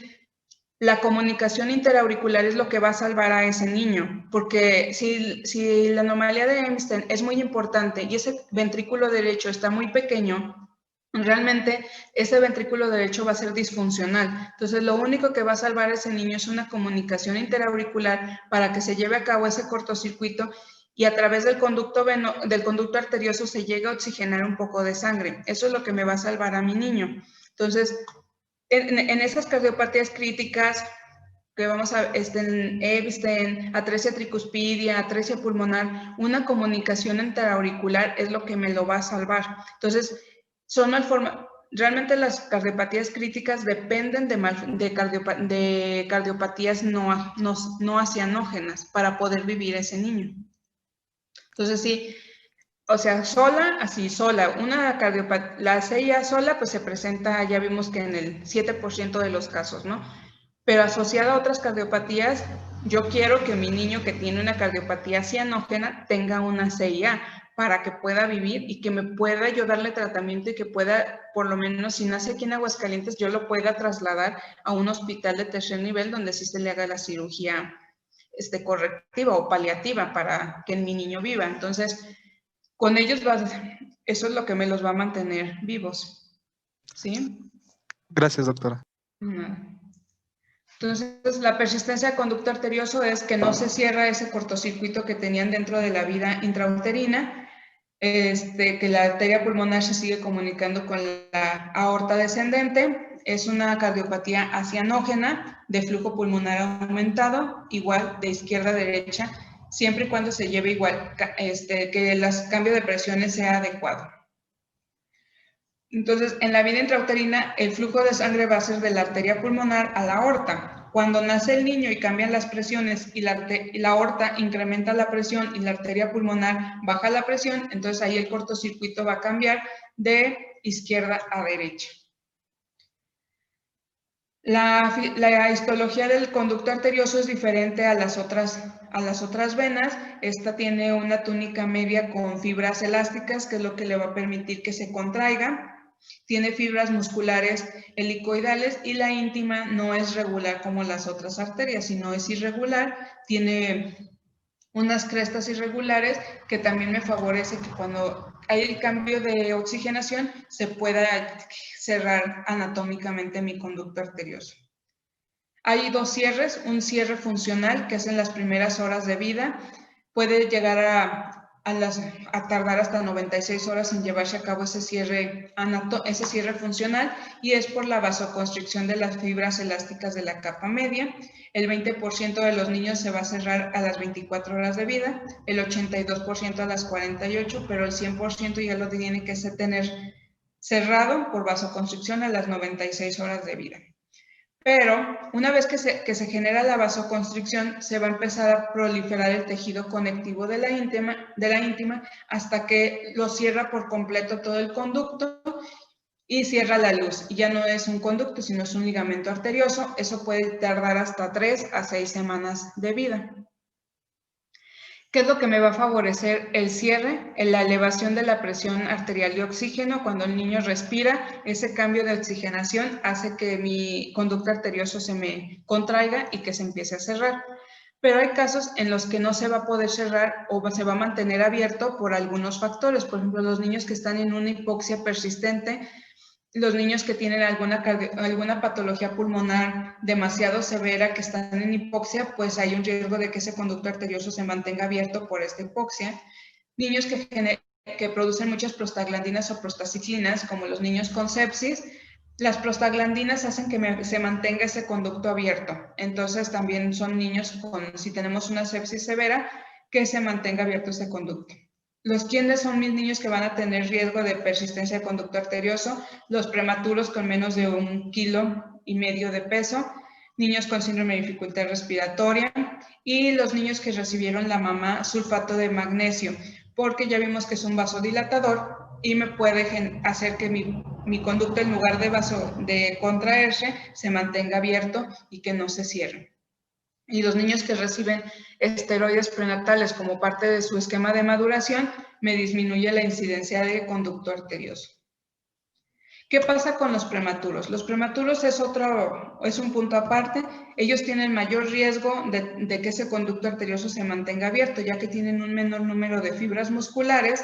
la comunicación interauricular es lo que va a salvar a ese niño, porque si la anomalía de Epstein es muy importante y ese ventrículo derecho está muy pequeño, realmente ese ventrículo derecho va a ser disfuncional. Entonces, lo único que va a salvar a ese niño es una comunicación interauricular para que se lleve a cabo ese cortocircuito y a través del conducto arterioso se llegue a oxigenar un poco de sangre. Eso es lo que me va a salvar a mi niño. Entonces, en esas cardiopatías críticas que vamos a en Epstein, atresia tricuspidia, atresia pulmonar, una comunicación interauricular es lo que me lo va a salvar. Entonces, realmente las cardiopatías críticas dependen de cardiopatías no cianógenas para poder vivir ese niño. Entonces, sí, o sea, sola, la CIA sola, pues se presenta, ya vimos que en el 7% de los casos, ¿no? Pero asociada a otras cardiopatías, yo quiero que mi niño que tiene una cardiopatía cianógena tenga una CIA para que pueda vivir y que me pueda yo darle tratamiento y que pueda, por lo menos si nace aquí en Aguascalientes, yo lo pueda trasladar a un hospital de tercer nivel donde sí se le haga la cirugía correctiva o paliativa para que mi niño viva. Entonces, con ellos eso es lo que me los va a mantener vivos. ¿Sí? Gracias, doctora. Entonces, la persistencia de conducto arterioso es que no se cierra ese cortocircuito que tenían dentro de la vida intrauterina, que la arteria pulmonar se sigue comunicando con la aorta descendente, es una cardiopatía acianógena de flujo pulmonar aumentado, igual de izquierda a derecha, siempre y cuando se lleve igual, que el cambio de presiones sea adecuado. Entonces, en la vida intrauterina, el flujo de sangre va a ser de la arteria pulmonar a la aorta. Cuando nace el niño y cambian las presiones y la aorta incrementa la presión y la arteria pulmonar baja la presión, entonces ahí el cortocircuito va a cambiar de izquierda a derecha. La histología del conducto arterioso es diferente a las otras venas. Esta tiene una túnica media con fibras elásticas, que es lo que le va a permitir que se contraiga. Tiene fibras musculares helicoidales y la íntima no es regular como las otras arterias, sino es irregular. Tiene unas crestas irregulares que también me favorece que cuando hay el cambio de oxigenación se pueda cerrar anatómicamente mi conducto arterioso. Hay dos cierres, un cierre funcional que es en las primeras horas de vida, puede llegar a tardar hasta 96 horas en llevarse a cabo ese cierre funcional, y es por la vasoconstricción de las fibras elásticas de la capa media. El 20% de los niños se va a cerrar a las 24 horas de vida, el 82% a las 48, pero el 100% ya lo tiene que tener cerrado por vasoconstricción a las 96 horas de vida. Pero una vez que se genera la vasoconstricción, se va a empezar a proliferar el tejido conectivo de la íntima hasta que lo cierra por completo todo el conducto y cierra la luz. Y ya no es un conducto, sino es un ligamento arterioso. Eso puede tardar hasta 3 a 6 semanas de vida. ¿Qué es lo que me va a favorecer el cierre? La elevación de la presión arterial de oxígeno. Cuando el niño respira, ese cambio de oxigenación hace que mi conducto arterioso se me contraiga y que se empiece a cerrar. Pero hay casos en los que no se va a poder cerrar o se va a mantener abierto por algunos factores. Por ejemplo, los niños que están en una hipoxia persistente, los niños que tienen alguna patología pulmonar demasiado severa, que están en hipoxia, pues hay un riesgo de que ese conducto arterioso se mantenga abierto por esta hipoxia. Niños que producen muchas prostaglandinas o prostaciclinas, como los niños con sepsis, las prostaglandinas hacen que se mantenga ese conducto abierto. Entonces también son niños si tenemos una sepsis severa, que se mantenga abierto ese conducto. ¿Quiénes son mis niños que van a tener riesgo de persistencia de conducto arterioso? Los prematuros con menos de 1,5 kilos de peso, niños con síndrome de dificultad respiratoria y los niños que recibieron la mamá sulfato de magnesio, porque ya vimos que es un vasodilatador y me puede hacer que mi conducto, en lugar de contraerse, se mantenga abierto y que no se cierre. Y los niños que reciben esteroides prenatales como parte de su esquema de maduración, me disminuye la incidencia de conducto arterioso. ¿Qué pasa con los prematuros? Los prematuros es un punto aparte. Ellos tienen mayor riesgo de que ese conducto arterioso se mantenga abierto, ya que tienen un menor número de fibras musculares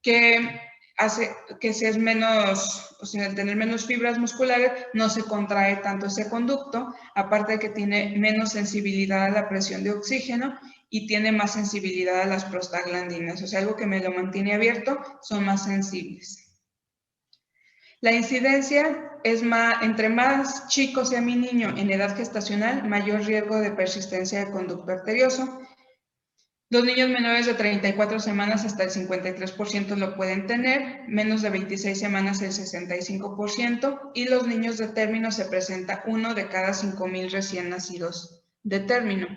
que hace que si es menos, al tener menos fibras musculares, no se contrae tanto ese conducto, aparte de que tiene menos sensibilidad a la presión de oxígeno y tiene más sensibilidad a las prostaglandinas. O sea, algo que me lo mantiene abierto, son más sensibles. La incidencia es entre más chico sea mi niño en edad gestacional, mayor riesgo de persistencia de conducto arterioso. Los niños menores de 34 semanas hasta el 53% lo pueden tener, menos de 26 semanas el 65%, y los niños de término se presenta 1 de cada 5,000 recién nacidos de término.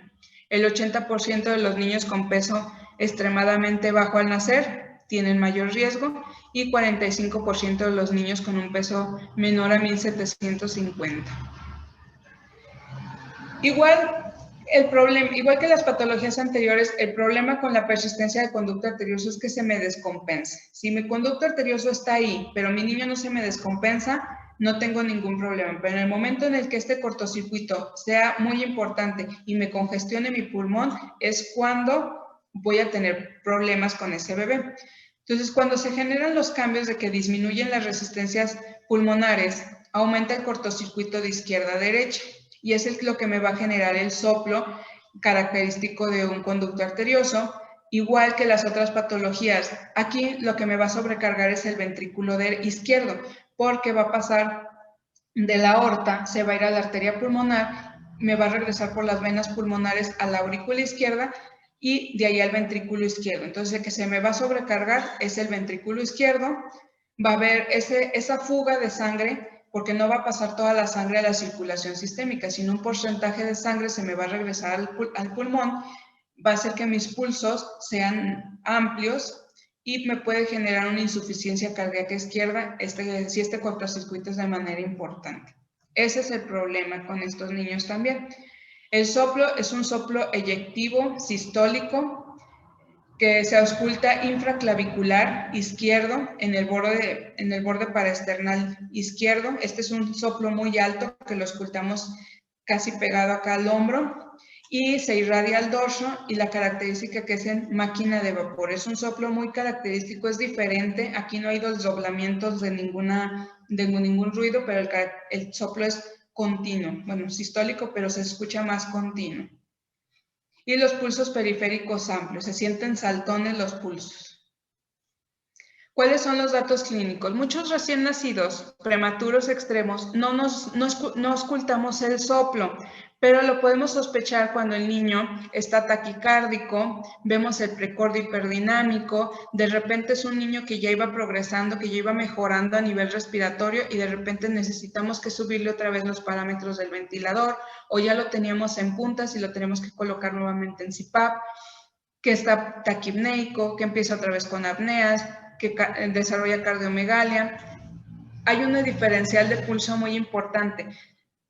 El 80% de los niños con peso extremadamente bajo al nacer tienen mayor riesgo, y 45% de los niños con un peso menor a 1,750. Igual que las patologías anteriores, el problema con la persistencia de conducto arterioso es que se me descompensa. Si mi conducto arterioso está ahí, pero mi niño no se me descompensa, no tengo ningún problema. Pero en el momento en el que este cortocircuito sea muy importante y me congestione mi pulmón, es cuando voy a tener problemas con ese bebé. Entonces, cuando se generan los cambios de que disminuyen las resistencias pulmonares, aumenta el cortocircuito de izquierda a derecha. Y es lo que me va a generar el soplo característico de un conducto arterioso, igual que las otras patologías. Aquí lo que me va a sobrecargar es el ventrículo izquierdo, porque va a pasar de la aorta, se va a ir a la arteria pulmonar, me va a regresar por las venas pulmonares a la aurícula izquierda y de ahí al ventrículo izquierdo. Entonces, el que se me va a sobrecargar es el ventrículo izquierdo. Va a haber esa fuga de sangre, porque no va a pasar toda la sangre a la circulación sistémica, sino un porcentaje de sangre se me va a regresar al pulmón, va a hacer que mis pulsos sean amplios y me puede generar una insuficiencia cardíaca izquierda si este cortocircuito es de manera importante. Ese es el problema con estos niños también. El soplo es un soplo eyectivo sistólico que se ausculta infraclavicular izquierdo en el borde paraesternal izquierdo. Este es un soplo muy alto que lo auscultamos casi pegado acá al hombro y se irradia al dorso, y la característica que es en máquina de vapor. Es un soplo muy característico, es diferente. Aquí no hay desdoblamientos de ningún ruido, pero el soplo es continuo. Bueno, sistólico, pero se escucha más continuo. Y los pulsos periféricos amplios, se sienten saltones los pulsos. ¿Cuáles son los datos clínicos? Muchos recién nacidos, prematuros extremos, no ocultamos el soplo, pero lo podemos sospechar cuando el niño está taquicárdico, vemos el precordio hiperdinámico, de repente es un niño que ya iba progresando, que ya iba mejorando a nivel respiratorio y de repente necesitamos que subirle otra vez los parámetros del ventilador o ya lo teníamos en puntas y lo tenemos que colocar nuevamente en CPAP, que está taquipneico, que empieza otra vez con apneas, que desarrolla cardiomegalia. Hay una diferencial de pulso muy importante,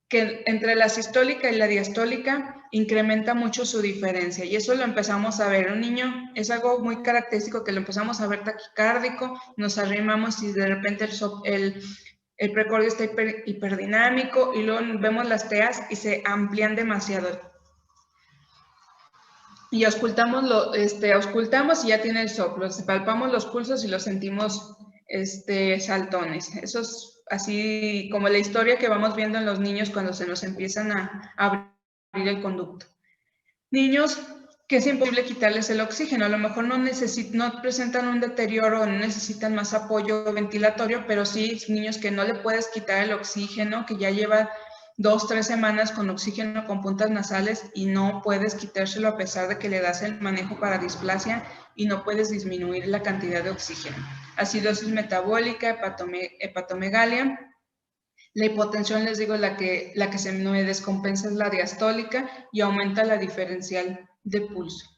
que entre la sistólica y la diastólica incrementa mucho su diferencia, y eso lo empezamos a ver. Un niño es algo muy característico que lo empezamos a ver taquicárdico, nos arrimamos y de repente el precordio está hiperdinámico, y luego vemos las TEAs y se amplían demasiado. Y auscultamos y ya tiene el soplo, palpamos los pulsos y los sentimos saltones. Eso es así como la historia que vamos viendo en los niños cuando se nos empiezan a abrir el conducto. Niños que es imposible quitarles el oxígeno, a lo mejor no presentan un deterioro, no necesitan más apoyo ventilatorio, pero sí niños que no le puedes quitar el oxígeno, que ya lleva 2 o 3 semanas con oxígeno con puntas nasales y no puedes quitárselo a pesar de que le das el manejo para displasia y no puedes disminuir la cantidad de oxígeno. Acidosis metabólica, hepatomegalia. La hipotensión, les digo, la que se me descompensa es la diastólica y aumenta la diferencial de pulso.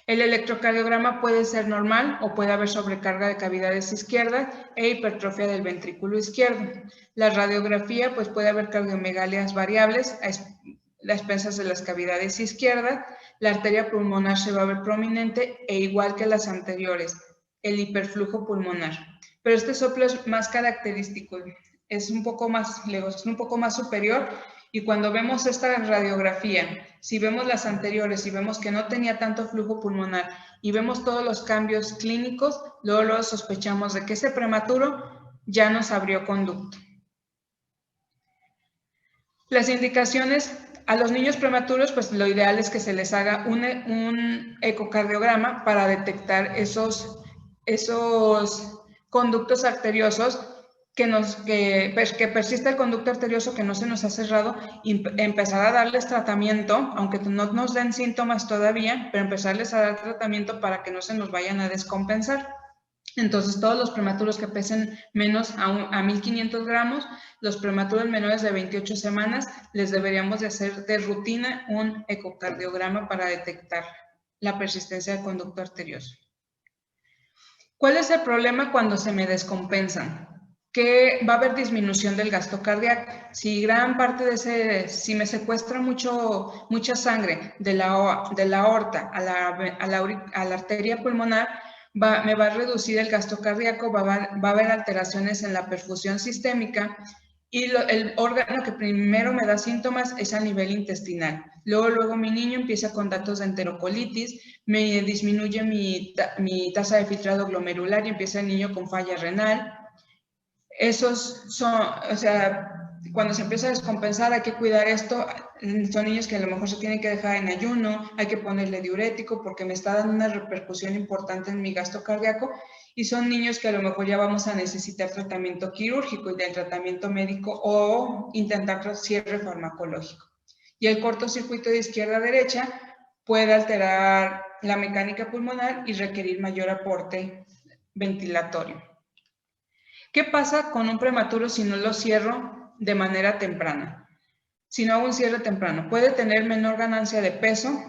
El electrocardiograma puede ser normal o puede haber sobrecarga de cavidades izquierdas e hipertrofia del ventrículo izquierdo. La radiografía, pues puede haber cardiomegalias variables a expensas de las cavidades izquierdas. La arteria pulmonar se va a ver prominente e igual que las anteriores, el hiperflujo pulmonar. Pero este soplo es más característico, es un poco más lejos, es un poco más superior. Y cuando vemos esta radiografía, si vemos las anteriores y vemos que no tenía tanto flujo pulmonar y vemos todos los cambios clínicos, luego sospechamos de que ese prematuro ya nos abrió conducto. Las indicaciones a los niños prematuros, pues lo ideal es que se les haga un ecocardiograma para detectar esos conductos arteriosos, que persista el conducto arterioso que no se nos ha cerrado, y empezar a darles tratamiento, aunque no nos den síntomas todavía, pero empezarles a dar tratamiento para que no se nos vayan a descompensar. Entonces, todos los prematuros que pesen menos a 1500 gramos, los prematuros menores de 28 semanas, les deberíamos de hacer de rutina un ecocardiograma para detectar la persistencia del conducto arterioso. ¿Cuál es el problema cuando se me descompensan? Que va a haber disminución del gasto cardíaco. Si gran parte si me secuestra mucha sangre de la aorta a la arteria pulmonar, me va a reducir el gasto cardíaco, va a haber alteraciones en la perfusión sistémica, y el órgano que primero me da síntomas es a nivel intestinal. Luego mi niño empieza con datos de enterocolitis, me disminuye mi tasa de filtrado glomerular y empieza el niño con falla renal. Esos son, cuando se empieza a descompensar hay que cuidar esto. Son niños que a lo mejor se tienen que dejar en ayuno, hay que ponerle diurético porque me está dando una repercusión importante en mi gasto cardíaco, y son niños que a lo mejor ya vamos a necesitar tratamiento quirúrgico y del tratamiento médico o intentar cierre farmacológico. Y el cortocircuito de izquierda a derecha puede alterar la mecánica pulmonar y requerir mayor aporte ventilatorio. ¿Qué pasa con un prematuro si no lo cierro de manera temprana? Si no hago un cierre temprano, puede tener menor ganancia de peso,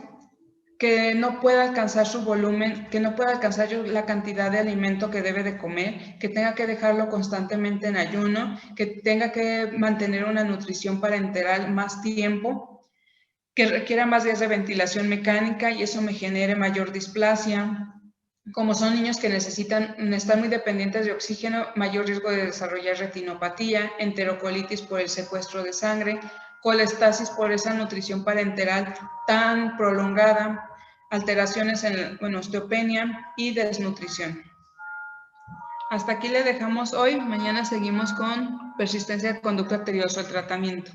que no pueda alcanzar su volumen, que no pueda alcanzar la cantidad de alimento que debe de comer, que tenga que dejarlo constantemente en ayuno, que tenga que mantener una nutrición parenteral más tiempo, que requiera más días de ventilación mecánica y eso me genere mayor displasia. Como son niños que están muy dependientes de oxígeno, mayor riesgo de desarrollar retinopatía, enterocolitis por el secuestro de sangre, colestasis por esa nutrición parenteral tan prolongada, alteraciones en osteopenia y desnutrición. Hasta aquí le dejamos hoy. Mañana seguimos con persistencia de conducto arterioso, el tratamiento.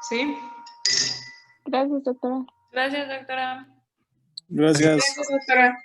¿Sí? Gracias, doctora. Gracias, doctora. Gracias. Gracias, doctora.